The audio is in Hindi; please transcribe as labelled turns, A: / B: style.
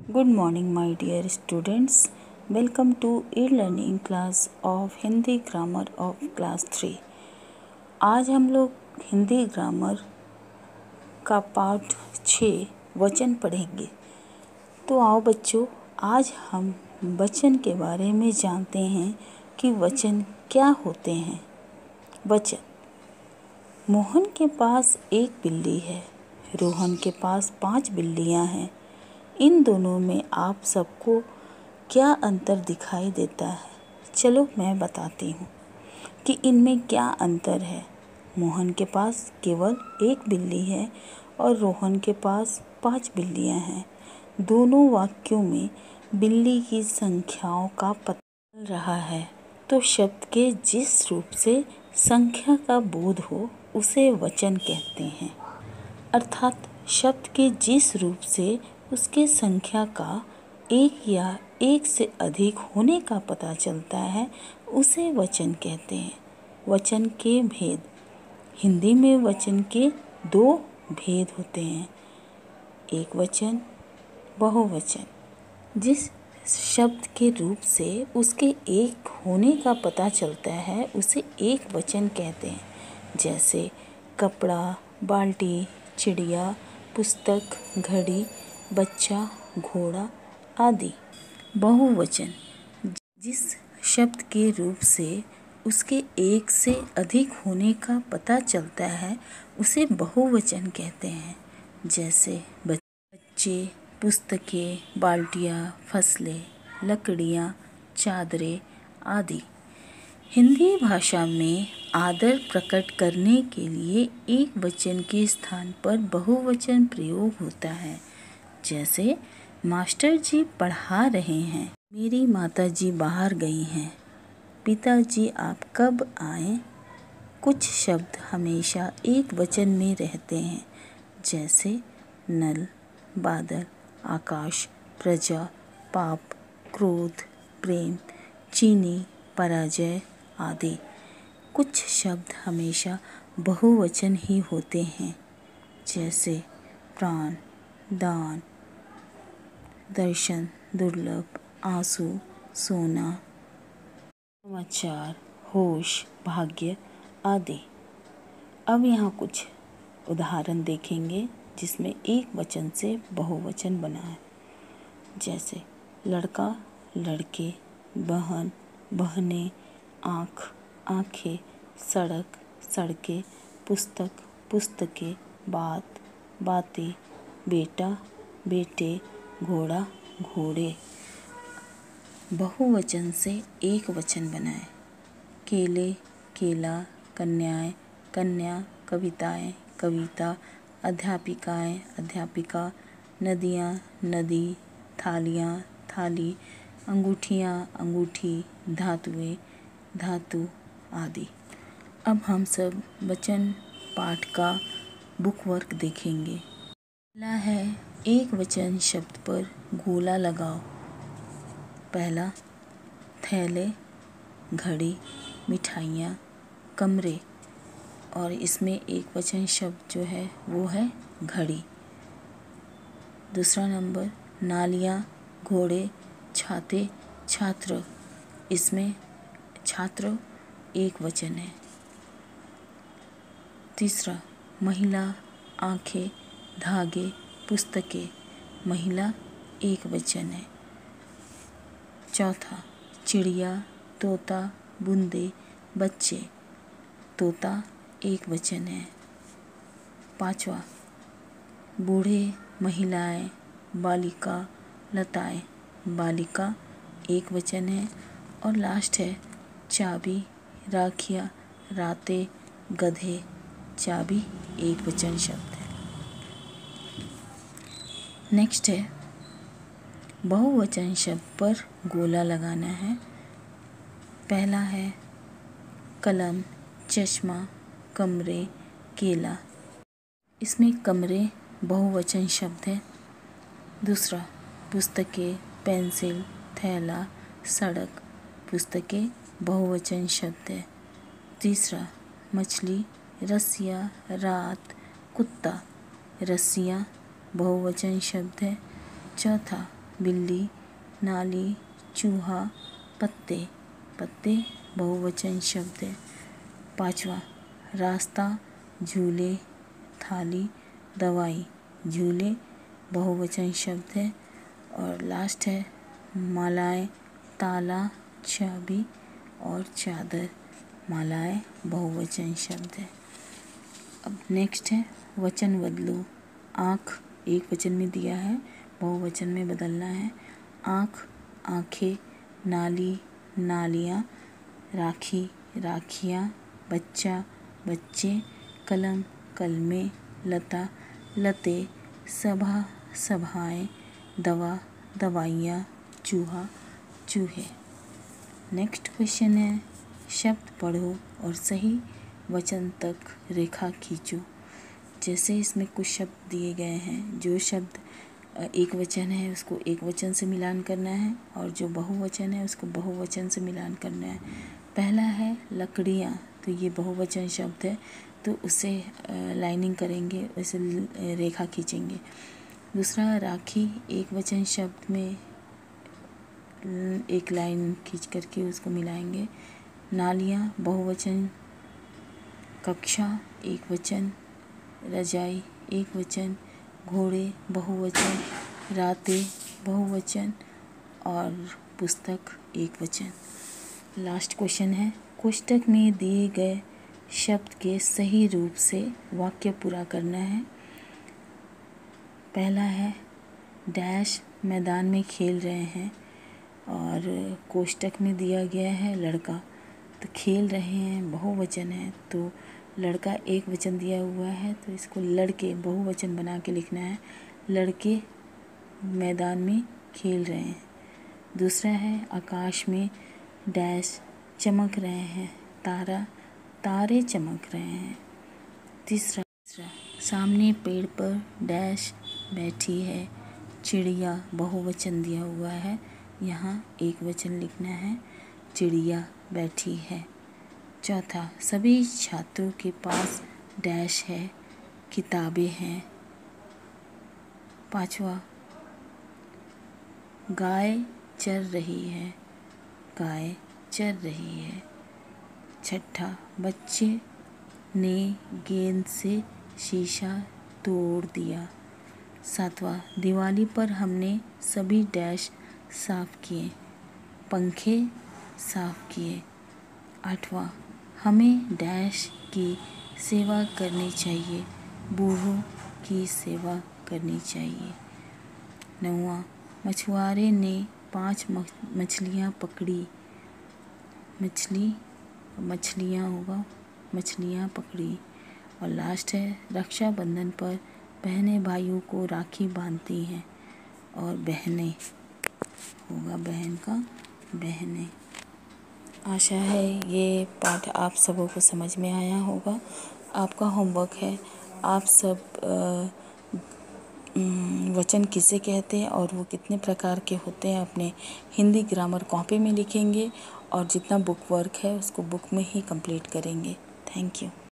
A: Good morning, my dear students. Welcome to e-learning class of Hindi grammar of class 3। आज हम लोग हिंदी ग्रामर का पाठ 6 वचन पढ़ेंगे। तो आओ बच्चों, आज हम वचन के बारे में जानते हैं कि वचन क्या होते हैं। वचन। मोहन के पास एक बिल्ली है, रोहन के पास 5 बिल्लियां हैं। इन दोनों में आप सबको क्या अंतर दिखाई देता है? चलो मैं बताती हूँ कि इनमें क्या अंतर है। मोहन के पास केवल एक बिल्ली है और रोहन के पास 5 बिल्लियाँ हैं। दोनों वाक्यों में बिल्ली की संख्याओं का पता चल रहा है, तो शब्द के जिस रूप से संख्या का बोध हो उसे वचन कहते हैं। अर्थात शब्द के जिस रूप से उसके संख्या का एक या एक से अधिक होने का पता चलता है उसे वचन कहते हैं। वचन के भेद। हिंदी में वचन के 2 भेद होते हैं, एक वचन, बहुवचन। जिस शब्द के रूप से उसके एक होने का पता चलता है उसे एक वचन कहते हैं, जैसे कपड़ा, बाल्टी, चिड़िया, पुस्तक, घड़ी, बच्चा, घोड़ा आदि। बहुवचन। जिस शब्द के रूप से उसके एक से अधिक होने का पता चलता है उसे बहुवचन कहते हैं, जैसे बच्चे, पुस्तकें, बाल्टियाँ, फसलें, लकड़ियाँ, चादरें आदि। हिंदी भाषा में आदर प्रकट करने के लिए एक वचन के स्थान पर बहुवचन प्रयोग होता है, जैसे मास्टर जी पढ़ा रहे हैं, मेरी माताजी बाहर गई हैं, पिताजी आप कब आए। कुछ शब्द हमेशा एक वचन में रहते हैं, जैसे नल, बादल, आकाश, प्रजा, पाप, क्रोध, प्रेम, चीनी, पराजय आदि। कुछ शब्द हमेशा बहुवचन ही होते हैं, जैसे प्राण, दान, दर्शन, दुर्लभ, आंसू, सोना, समाचार, होश, भाग्य आदि। अब यहाँ कुछ उदाहरण देखेंगे जिसमें एक वचन से बहुवचन बना है, जैसे लड़का, लड़के, बहन, बहनें, आँख, आँखें, सड़क, सड़कें, पुस्तक, पुस्तकें, बात, बातें, बेटा, बेटे, घोड़ा, घोड़े। बहुवचन से एक वचन बनाएं। केले, केला, कन्याएं, कन्या, कविताएं, कविता, अध्यापिकाएं, अध्यापिका, नदियाँ, नदी, थालियाँ, थाली, अंगूठियाँ, अंगूठी, धातुएं, धातु आदि। अब हम सब वचन पाठ का बुक वर्क देखेंगे। पहला है एक वचन शब्द पर गोला लगाओ। पहला, थैले, घड़ी, मिठाइयाँ, कमरे, और इसमें एक वचन शब्द जो है वो है घड़ी। दूसरा नंबर, नालियाँ, घोड़े, छाते, छात्र, इसमें छात्र एक वचन है। तीसरा, महिला, आँखें, धागे, पुस्तकें, महिला एक वचन है। चौथा, चिड़िया, तोता, बूंदे, बच्चे, तोता एक वचन है। पांचवा, बूढ़े, महिलाएं, बालिका, लताएं, बालिका एक वचन है। और लास्ट है चाबी, राखियाँ, रातें, गधे, चाबी एक वचन शब्द है। नेक्स्ट है बहुवचन शब्द पर गोला लगाना है। पहला है कलम, चश्मा, कमरे, केला, इसमें कमरे बहुवचन शब्द है। दूसरा, पुस्तकें, पेंसिल, थैला, सड़क, पुस्तकें बहुवचन शब्द है। तीसरा, मछली, रस्सियाँ, रात, कुत्ता, रस्सियाँ बहुवचन शब्द है। चौथा, बिल्ली, नाली, चूहा, पत्ते। पत्ते बहुवचन शब्द है। 5वां रास्ता, झूले, थाली, दवाई। झूले बहुवचन शब्द है। और लास्ट है मालाएं, ताला, चाबी और चादर। मालाएं बहुवचन शब्द है। अब नेक्स्ट है वचन बदलो। आँख एक वचन में दिया है, बहुवचन में बदलना है। आँख, आँखें, नाली, नालियाँ, राखी, राखियाँ, बच्चा, बच्चे, कलम, कलमें, लता, लते, सभा, सभाएं, दवा, दवाइयाँ, चूहा, चूहे। नेक्स्ट क्वेश्चन है शब्द पढ़ो और सही वचन तक रेखा खींचो। जैसे इसमें कुछ शब्द दिए गए हैं, जो शब्द एक वचन है उसको एक वचन से मिलान करना है और जो बहुवचन है उसको बहुवचन से मिलान करना है। पहला है लकड़ियाँ, तो ये बहुवचन शब्द है तो उसे लाइनिंग करेंगे, उसे रेखा खींचेंगे। दूसरा राखी, एक वचन शब्द में एक लाइन खींच करके उसको मिलाएंगे। नालियाँ बहुवचन, कक्षा एक वचन, रजाई एक वचन, घोड़े बहुवचन, रातें बहुवचन और पुस्तक एक वचन। लास्ट क्वेश्चन है कोष्ठक में दिए गए शब्द के सही रूप से वाक्य पूरा करना है। पहला है डैश मैदान में खेल रहे हैं और कोष्ठक में दिया गया है लड़का, तो खेल रहे हैं बहुवचन है तो लड़का एक वचन दिया हुआ है तो इसको लड़के बहुवचन बना के लिखना है। लड़के मैदान में खेल रहे हैं। दूसरा है आकाश में डैश चमक रहे हैं, तारा, तारे चमक रहे हैं। तीसरा सामने पेड़ पर डैश बैठी है, चिड़िया बहुवचन दिया हुआ है, यहाँ एक वचन लिखना है, चिड़िया बैठी है। चौथा सभी छात्रों के पास डैश है, किताबें हैं। पांचवा गाय चर रही है, गाय चर रही है। छठा बच्चे ने गेंद से शीशा तोड़ दिया। सातवां दिवाली पर हमने सभी डैश साफ किए, पंखे साफ किए। आठवां हमें डैश की सेवा करनी चाहिए, बूढ़ों की सेवा करनी चाहिए। नौवां मछुआरे ने 5 मछलियाँ पकड़ी, मछलियाँ होगा, मछलियाँ पकड़ी। और लास्ट है रक्षाबंधन पर बहनें भाइयों को राखी बांधती हैं और बहनें होगा बहन का बहनें। आशा है ये पाठ आप सबों को समझ में आया होगा। आपका होमवर्क है आप सब वचन किसे कहते हैं और वो कितने प्रकार के होते हैं अपने हिंदी ग्रामर कॉपी में लिखेंगे और जितना बुक वर्क है उसको बुक में ही कंप्लीट करेंगे। Thank you.